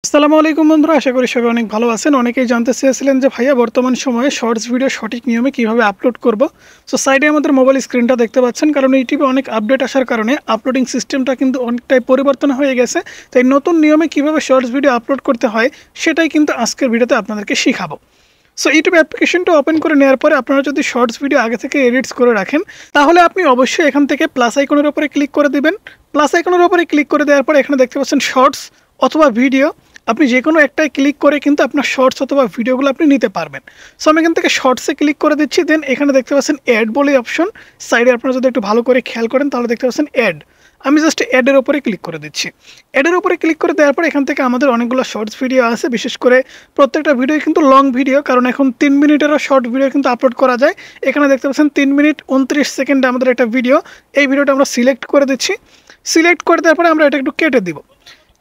আসসালামু আলাইকুম বন্ধুরা, আশা করি সবাই অনেক ভালো আছেন। অনেকেই জানতে চেয়েছিলেন যে ভাইয়া বর্তমান সময়ে শর্টস ভিডিও সঠিক নিয়মে কিভাবে আপলোড করব। সো সাইডে আমাদের মোবাইল স্ক্রিনটা দেখতে পাচ্ছেন, কারণ ইউটিউবে অনেক আপডেট আসার কারণে আপলোডিং সিস্টেমটা কিন্তু অনেকটাই পরিবর্তন হয়ে গেছে। তাই নতুন নিয়মে কিভাবে শর্টস ভিডিও আপলোড করতে হয় সেটাই কিন্তু আজকের ভিডিওতে আপনাদেরকে শেখাবো। সো ইউটিউব অ্যাপ্লিকেশনটা ওপেন করে নেওয়ার পরে আপনারা যদি শর্টস ভিডিও আগে থেকে এডিটস করে রাখেন, তাহলে আপনি অবশ্যই এখান থেকে প্লাস আইকনের উপরে ক্লিক করে দিবেন। প্লাস আইকনের উপরে ক্লিক করে দেওয়ার পরে এখানে দেখতে পাচ্ছেন শর্টস অথবা ভিডিও। আপনি যে কোনো একটাই ক্লিক করে কিন্তু আপনার শর্টস অথবা ভিডিওগুলো আপনি নিতে পারবেন। সো আমি এখান থেকে শর্টসে ক্লিক করে দিচ্ছি। দেন এখানে দেখতে পাচ্ছেন অ্যাড বলে অপশন, সাইডে আপনারা যদি একটু ভালো করে খেয়াল করেন তাহলে দেখতে পাচ্ছেন অ্যাড। আমি জাস্ট অ্যাডের উপরে ক্লিক করে দিচ্ছি। অ্যাডের উপরে ক্লিক করে দেওয়ার পর এখান থেকে আমাদের অনেকগুলো শর্টস ভিডিও আছে, বিশেষ করে প্রত্যেকটা ভিডিও কিন্তু লং ভিডিও, কারণ এখন 3 মিনিটেরও শর্ট ভিডিও কিন্তু আপলোড করা যায়। এখানে দেখতে পাচ্ছেন 3 মিনিট 29 সেকেন্ডে আমাদের একটা ভিডিও। এই ভিডিওটা আমরা সিলেক্ট করে দিচ্ছি। সিলেক্ট করে দেওয়ার পরে আমরা এটা একটু কেটে দিব।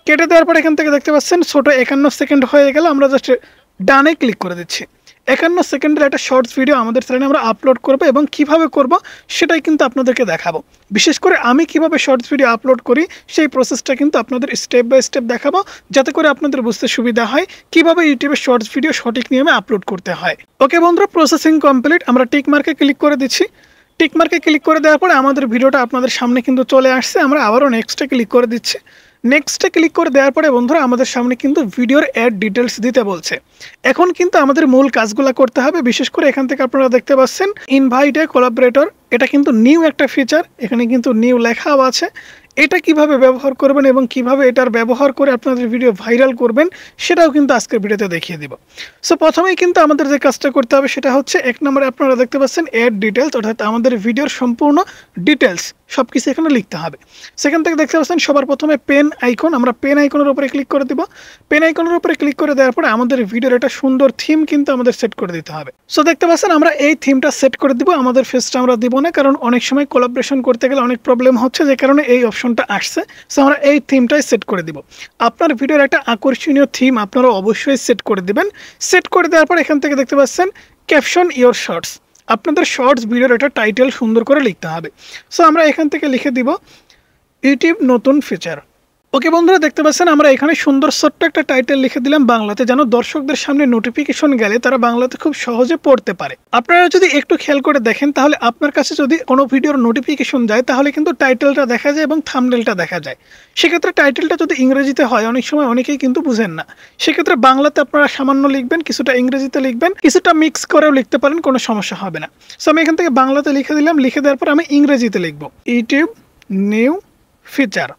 কেটে দেওয়ার পর এখান থেকে দেখতে পাচ্ছেন ছোটো 51 সেকেন্ড হয়ে গেল। আমরা জাস্ট ডানে ক্লিক করে দিচ্ছি। 51 সেকেন্ডের একটা শর্টস ভিডিও আমাদের চ্যানেলে আমরা আপলোড করব, এবং কিভাবে করব সেটাই কিন্তু আপনাদেরকে দেখাবো। বিশেষ করে আমি কিভাবে শর্টস ভিডিও আপলোড করি সেই প্রসেসটা কিন্তু আপনাদের স্টেপ বাই স্টেপ দেখাবো, যাতে করে আপনাদের বুঝতে সুবিধা হয় কিভাবে ইউটিউবে শর্টস ভিডিও সঠিক নিয়মে আপলোড করতে হয়। ওকে বন্ধুরা, প্রসেসিং কমপ্লিট। আমরা টিক মার্কে ক্লিক করে দিচ্ছি। টিক মার্কে ক্লিক করে দেওয়ার পরে আমাদের ভিডিওটা আপনাদের সামনে কিন্তু চলে আসছে। আমরা আবারও নেক্সটে ক্লিক করে দিচ্ছি। নেক্সটে ক্লিক করে দেওয়ার পরে বন্ধুরা আমাদের সামনে কিন্তু ভিডিওর অ্যাড ডিটেলস দিতে বলছে। এখন কিন্তু আমাদের মূল কাজগুলো করতে হবে। বিশেষ করে এখান থেকে আপনারা দেখতে পাচ্ছেন ইনভাইট এ কোলাবরেটর, এটা কিন্তু নিউ একটা ফিচার। এখানে কিন্তু নিউ লেখাও আছে। এটা কিভাবে ব্যবহার করবেন এবং কিভাবে এটার ব্যবহার করে আপনাদের ভিডিও ভাইরাল করবেন সেটাও কিন্তু আজকের ভিডিওতে দেখিয়ে দিব। সো প্রথমেই কিন্তু আমাদের যে কাজটা করতে হবে সেটা হচ্ছে, এক নম্বরে আপনারা দেখতে পাচ্ছেন অ্যাড ডিটেলস, অর্থাৎ আমাদের ভিডিওর সম্পূর্ণ ডিটেলস সব কিছু এখানে লিখতে হবে। সেখান থেকে দেখতে পাচ্ছেন সবার প্রথমে পেন আইকন, আমরা পেন আইকনের উপরে ক্লিক করে দিব। পেন আইকনের উপরে ক্লিক করে দেওয়ার পরে আমাদের ভিডিওর একটা সুন্দর থিম কিন্তু আমাদের সেট করে দিতে হবে। সো দেখতে পাচ্ছেন আমরা এই থিমটা সেট করে দিব। আমাদের ফেসটা আমরা দিব না, কারণ অনেক সময় কোলাবরেশন করতে গেলে অনেক প্রবলেম হচ্ছে, যে কারণে এই অপশনটা আসছে। সো আমরা এই থিমটাই সেট করে দিব। আপনার ভিডিওর একটা আকর্ষণীয় থিম আপনারা অবশ্যই সেট করে দিবেন। সেট করে দেওয়ার পর এখান থেকে দেখতে পাচ্ছেন ক্যাপশন ইওর শর্টস, আপনাদের শর্টস ভিডিওর একটা টাইটেল সুন্দর করে লিখতে হবে। সো আমরা এখান থেকে লিখে দিব ইউটিউব নতুন ফিচার। ওকে বন্ধুরা, দেখতে পাচ্ছেন আমরা এখানে সুন্দর ছোট্ট একটা টাইটেল লিখে দিলাম বাংলাতে, যেন দর্শকদের সামনে নোটিফিকেশন গেলে তারা বাংলাতে খুব সহজে পড়তে পারে। আপনারা যদি একটু খেয়াল করে দেখেন, তাহলে আপনার কাছে যদি কোনো ভিডিওর নোটিফিকেশন যায় তাহলে কিন্তু টাইটেলটা দেখা যায় এবং থাম্বনেলটা দেখা যায়। সেক্ষেত্রে টাইটেলটা যদি ইংরেজিতে হয়, অনেক সময় অনেকেই কিন্তু বুঝেন না। সেক্ষেত্রে বাংলাতে আপনারা সামান্য লিখবেন, কিছুটা ইংরেজিতে লিখবেন, কিছুটা মিক্স করেও লিখতে পারেন, কোনো সমস্যা হবে না। সো আমি এখান থেকে বাংলাতে লিখে দিলাম। লিখে দেওয়ার পর আমি ইংরেজিতে লিখব ইউটিউব নিউ ফিচার।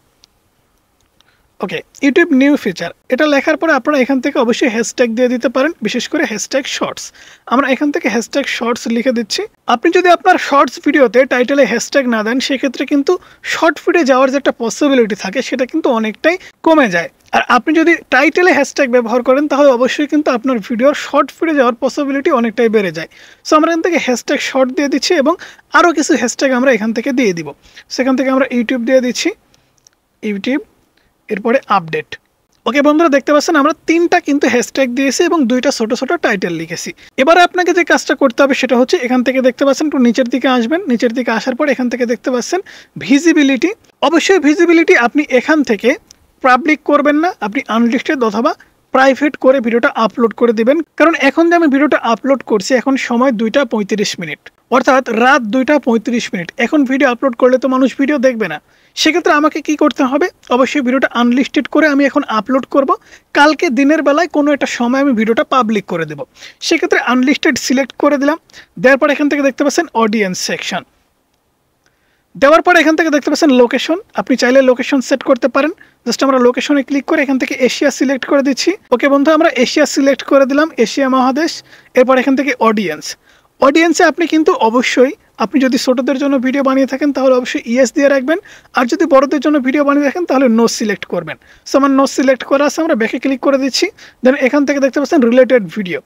ওকে, ইউটিউব নিউ ফিচার এটা লেখার পরে আপনারা এখান থেকে অবশ্যই হ্যাশট্যাগ দিয়ে দিতে পারেন, বিশেষ করে হ্যাশট্যাগ শর্টস। আমরা এখান থেকে হ্যাশট্যাগ শর্টস লিখে দিচ্ছি। আপনি যদি আপনার শর্টস ভিডিওতে টাইটেলে হ্যাশট্যাগ না দেন, সেক্ষেত্রে কিন্তু শর্ট ভিডিও যাওয়ার যে একটা পসিবিলিটি থাকে সেটা কিন্তু অনেকটাই কমে যায়। আর আপনি যদি টাইটেলে হ্যাশট্যাগ ব্যবহার করেন, তাহলে অবশ্যই কিন্তু আপনার ভিডিওর শর্ট ভিডিও যাওয়ার পসিবিলিটি অনেকটাই বেড়ে যায়। সো আমরা এখান থেকে হ্যাশট্যাগ শর্ট দিয়ে দিচ্ছি, এবং আরও কিছু হ্যাশট্যাগ আমরা এখান থেকে দিয়ে দিব। সেখান থেকে আমরা ইউটিউব দিয়ে দিচ্ছি, ইউটিউব, এরপরে আপডেট। ওকে বন্ধুরা, দেখতে পাচ্ছেন আমরা 3টা কিন্তু হ্যাশট্যাগ দিয়েছি এবং 2টা ছোট ছোট টাইটেল লিখেছি। এবারে আপনাকে যে কাজটা করতে হবে সেটা হচ্ছে, এখান থেকে দেখতে পাচ্ছেন একটু নিচের দিকে আসবেন। নিচের দিকে আসার পর এখান থেকে দেখতে পাচ্ছেন ভিজিবিলিটি। অবশ্যই ভিজিবিলিটি আপনি এখান থেকে পাবলিক করবেন না, আপনি আনলিস্টেড অথবা প্রাইভেট করে ভিডিওটা আপলোড করে দিবেন। কারণ এখন যে আমি ভিডিওটা আপলোড করছি, এখন সময় 2টা 35 মিনিট, অর্থাৎ রাত 2টা 35 মিনিট। এখন ভিডিও আপলোড করলে তো মানুষ ভিডিও দেখবে না। সেক্ষেত্রে আমাকে কি করতে হবে, অবশ্যই ভিডিওটা আনলিস্টেড করে আমি এখন আপলোড করব। কালকে দিনের বেলায় কোনো একটা সময় আমি ভিডিওটা পাবলিক করে দেব। সেক্ষেত্রে আনলিস্টেড সিলেক্ট করে দিলাম। দেওয়ার পর এখান থেকে দেখতে পাচ্ছেন অডিয়েন্স সেকশন। দেওয়ার পর এখান থেকে দেখতে পাচ্ছেন লোকেশন, আপনি চাইলে লোকেশন সেট করতে পারেন। জাস্ট আমরা লোকেশনে ক্লিক করে এখান থেকে এশিয়া সিলেক্ট করে দিচ্ছি। ওকে বন্ধু, আমরা এশিয়া সিলেক্ট করে দিলাম, এশিয়া মহাদেশ। এরপর এখান থেকে অডিয়েন্স। অডিয়েন্সে আপনি কিন্তু অবশ্যই, আপনি যদি ছোটদের জন্য ভিডিও বানিয়ে থাকেন তাহলে অবশ্যই ইয়েস দিয়ে রাখবেন, আর যদি বড়দের জন্য ভিডিও বানিয়ে রাখেন তাহলে নো সিলেক্ট করবেন। সো আমার নো সিলেক্ট করা আছে, আমরা ব্যাকে ক্লিক করে দিচ্ছি। দেন এখান থেকে দেখতে পাচ্ছেন রিলেটেড ভিডিও।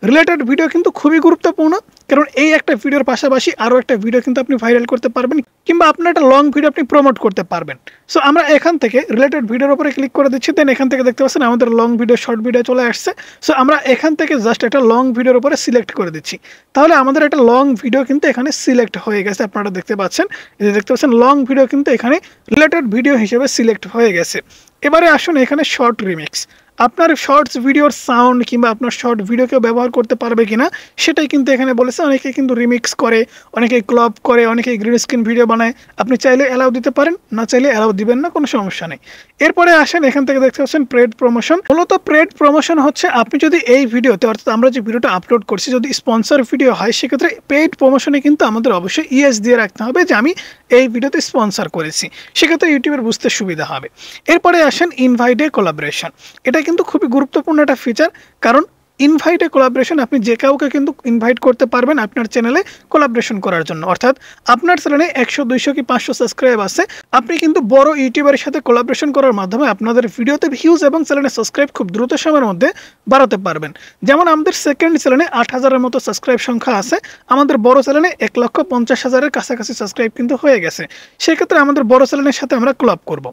রিলেটেড ভিডিও কিন্তু খুবই গুরুত্বপূর্ণ, কারণ এই একটা ভিডিওর পাশাপাশি আরও একটা ভিডিও কিন্তু আপনি ভাইরাল করতে পারবেন, কিংবা আপনার একটা লং ভিডিও আপনি প্রমোট করতে পারবেন। সো আমরা এখান থেকে রিলেটেড ভিডিওর উপরে ক্লিক করে দিচ্ছি। দেন এখান থেকে দেখতে পাচ্ছেন আমাদের লং ভিডিও, শর্ট ভিডিও চলে আসছে। সো আমরা এখান থেকে জাস্ট একটা লং ভিডিওর উপরে সিলেক্ট করে দিচ্ছি। তাহলে আমাদের একটা লং ভিডিও কিন্তু এখানে সিলেক্ট হয়ে গেছে। আপনারা দেখতে পাচ্ছেন, এই যে দেখতে পাচ্ছেন লং ভিডিও কিন্তু এখানে রিলেটেড ভিডিও হিসেবে সিলেক্ট হয়ে গেছে। এবারে আসুন এখানে শর্ট রিমিক্স। আপনার শর্টস ভিডিওর সাউন্ড কিংবা আপনার শর্ট ভিডিওকেও ব্যবহার করতে পারবে কিনা সেটাই কিন্তু এখানে বলেছে। অনেকে কিন্তু রিমিক্স করে, অনেকে ক্লপ করে, অনেকে গ্রিন স্ক্রিন ভিডিও বানায়। আপনি চাইলে অ্যালাউ দিতে পারেন, না চাইলে অ্যালাউ দিবেন না, কোনো সমস্যা নেই। এরপরে আসেন, এখান থেকে দেখতে পাচ্ছেন পেড প্রমোশন। মূলত পেড প্রমোশন হচ্ছে আপনি যদি এই ভিডিওতে, অর্থাৎ আমরা যে ভিডিওটা আপলোড করছি, যদি স্পন্সর ভিডিও হয় সেক্ষেত্রে পেড প্রমোশনে কিন্তু আমাদের অবশ্যই ইয়েস দিয়ে রাখতে হবে যে আমি এই ভিডিওতে স্পন্সর করেছি। সেক্ষেত্রে ইউটিউবের বুঝতে সুবিধা হবে। এরপরে আসেন ইনভাইট এ কোলাবোরেশন। এটা কিন্তু খুবই গুরুত্বপূর্ণ একটা ফিচার, কারণ ইনভাইট এ কোলাবোরেশন আপনি যে কাউকে কিন্তু ইনভাইট করতে পারবেন আপনার চ্যানেলে কোলাবোরেশন করার জন্য। অর্থাৎ আপনার চ্যানেলে 100, 200 কি 500 সাবস্ক্রাইব আছে, আপনি কিন্তু বড় ইউটিউবারের সাথে কোলাবোরেশন করার মাধ্যমে আপনাদের ভিডিওতে ভিউজ এবং চ্যানেলে সাবস্ক্রাইব খুব দ্রুত সময়ের মধ্যে বাড়াতে পারবেন। যেমন আমাদের সেকেন্ড চ্যানেলে 8,000-এর মতো সাবস্ক্রাইব সংখ্যা আছে, আমাদের বড় চ্যানেলে 1,50,000-এর কাছাকাছি সাবস্ক্রাইব কিন্তু হয়ে গেছে। সেক্ষেত্রে আমাদের বড় চ্যানেলের সাথে আমরা কোলাব করব।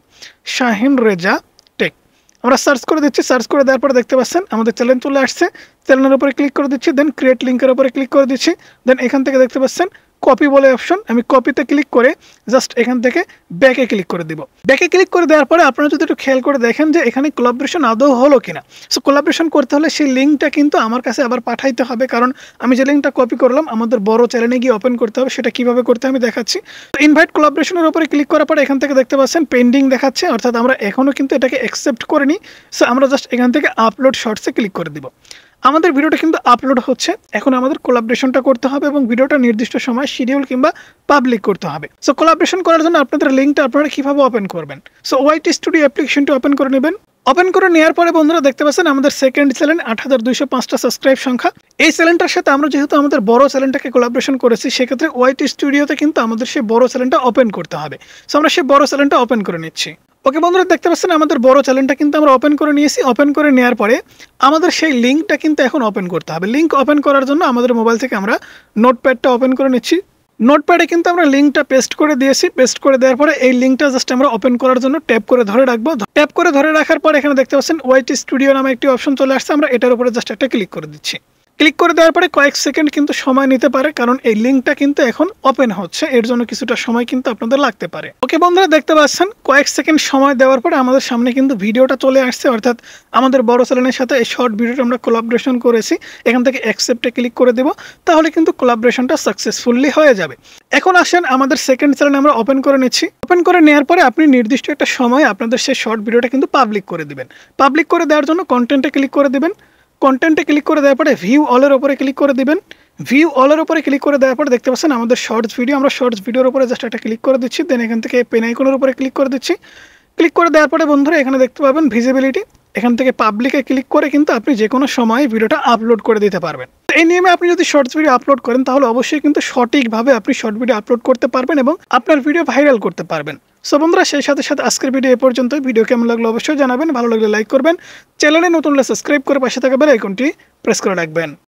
শাহিন রেজা টেক আমরা সার্চ করে দিচ্ছি। সার্চ করে দেওয়ার পরে দেখতে পাচ্ছেন আমাদের চ্যানেল চলে আসছে। চ্যানেলের উপরে ক্লিক করে দিচ্ছি, দেন ক্রিয়েট লিঙ্কের উপরে ক্লিক করে দিচ্ছি। দেন এখান থেকে দেখতে পাচ্ছেন কপি বলে অপশন, আমি কপিতে ক্লিক করে জাস্ট এখান থেকে ব্যাকে ক্লিক করে দিব। ব্যাকে ক্লিক করে দেওয়ার পরে আপনারা যদি একটু খেয়াল করে দেখেন যে এখানে কোলাবোরেশন আদৌ হলো কিনা। সো কোলাবোরেশন করতে হলে সেই লিঙ্কটা কিন্তু আমার কাছে আবার পাঠাইতে হবে, কারণ আমি যে লিঙ্কটা কপি করলাম আমাদের বড় চ্যানেলে গিয়ে ওপেন করতে হবে। সেটা কিভাবে করতে আমি দেখাচ্ছি। তো ইনভাইট কোলাবোরেশনের উপরে ক্লিক করার পরে এখান থেকে দেখতে পাচ্ছেন পেন্ডিং দেখাচ্ছে, অর্থাৎ আমরা এখনও কিন্তু এটাকে অ্যাকসেপ্ট করিনি। সো আমরা জাস্ট এখান থেকে আপলোড শর্টসে ক্লিক করে দিব। আমাদের ভিডিওটা কিন্তু আপলোড হচ্ছে, এখন আমাদের কোলাবোরেশনটা করতে হবে এবং ভিডিওটা নির্দিষ্ট সময় শিডিউল কিংবা পাবলিক করতে হবে। সো কোলাবোরেশন করার জন্য আপনাদের লিঙ্কটা আপনারা কিভাবে ওপেন করবেন। সো ওয়াইটি স্টুডিও অ্যাপ্লিকেশনটি ওপেন করে নেবেন। ওপেন করে নেওয়ার পরে বন্ধুরা দেখতে পাচ্ছেন আমাদের সেকেন্ড চ্যানেল 8,205টা সাবস্ক্রাইব সংখ্যা। এই চ্যানেলটার সাথে আমরা যেহেতু আমাদের বড় চ্যানেলটাকে কোলাবোরেশন করেছি, সেক্ষেত্রে ওয়াইটি স্টুডিওতে কিন্তু আমাদের সেই বড় চ্যানেলটা ওপেন করতে হবে। সো আমরা সেই বড় চ্যানেলটা ওপেন করে নিচ্ছি। ওকে বন্ধুরা, দেখতে পাচ্ছেন আমাদের বড় চ্যানেলটা কিন্তু আমরা ওপেন করে নিয়েছি। ওপেন করে নেওয়ার পরে আমাদের সেই লিঙ্কটা কিন্তু এখন ওপেন করতে হবে। লিঙ্ক ওপেন করার জন্য আমাদের মোবাইল থেকে আমরা নোটপ্যাডটা ওপেন করে নিচ্ছি। নোটপ্যাডে কিন্তু আমরা লিঙ্কটা পেস্ট করে দিয়েছি। পেস্ট করে দেওয়ার পরে এই লিঙ্কটা জাস্ট আমরা ওপেন করার জন্য ট্যাপ করে ধরে রাখবো। ট্যাপ করে ধরে রাখার পর এখানে দেখতে পাচ্ছেন ওয়াইটি স্টুডিও নামে একটি অপশন চলে আসছে, আমরা এটার উপরে জাস্ট একটা ক্লিক করে দিচ্ছি। ক্লিক করে দেওয়ার পরে কয়েক সেকেন্ড কিন্তু সময় নিতে পারে, কারণ এই লিঙ্কটা কিন্তু এখন ওপেন হচ্ছে, এর জন্য কিছুটা সময় কিন্তু আপনাদের লাগতে পারে। ওকে বন্ধুরা, দেখতে পাচ্ছেন কয়েক সেকেন্ড সময় দেওয়ার পরে আমাদের সামনে কিন্তু ভিডিওটা চলে আসছে, অর্থাৎ আমাদের বড় চ্যানেলের সাথে এই শর্ট ভিডিওটা আমরা কোলাবোরেশন করেছি। এখান থেকে অ্যাকসেপ্টে ক্লিক করে দেব, তাহলে কিন্তু কোলাবোরেশনটা সাকসেসফুলি হয়ে যাবে। এখন আসেন আমাদের সেকেন্ড চ্যানেল আমরা ওপেন করে নিচ্ছি। ওপেন করে নেওয়ার পরে আপনি নির্দিষ্ট একটা সময় আপনাদের সেই শর্ট ভিডিওটা কিন্তু পাবলিক করে দিবেন। পাবলিক করে দেওয়ার জন্য কন্টেন্টে ক্লিক করে দিবেন। কন্টেন্টে ক্লিক করে দেওয়ার পরে ভিউ অলের উপরে ক্লিক করে দিবেন। ভিউ অলের উপরে ক্লিক করে দেওয়ার পরে দেখতে পাচ্ছেন আমাদের শর্টস ভিডিও, আমরা শর্টস ভিডিওর উপরে জাস্ট একটা ক্লিক করে দিচ্ছি। দেন এখান থেকে পেন আইকনের উপরে ক্লিক করে দিচ্ছি। ক্লিক করে দেওয়ার পরে বন্ধুরা এখানে দেখতে পাবেন ভিজিবিলিটি, এখান থেকে পাবলিকে ক্লিক করে কিন্তু আপনি যে কোনো সময় ভিডিওটা আপলোড করে দিতে পারবেন। এই নিয়মে আপনি যদি শর্টস ভিডিও আপলোড করেন তাহলে অবশ্যই কিন্তু সঠিকভাবে আপনি শর্ট ভিডিও আপলোড করতে পারবেন এবং আপনার ভিডিও ভাইরাল করতে পারবেন। সো বন্ধুরা, সেই সাথে সাথে আজকের ভিডিও এ পর্যন্তই। ভিডিও কেমন লাগলো অবশ্যই জানাবেন, ভালো লাগলে লাইক করবেন, চ্যানেলে নতুন হলে সাবস্ক্রাইব করে পাশে থাকা বেল আইকনটি প্রেস করে রাখবেন।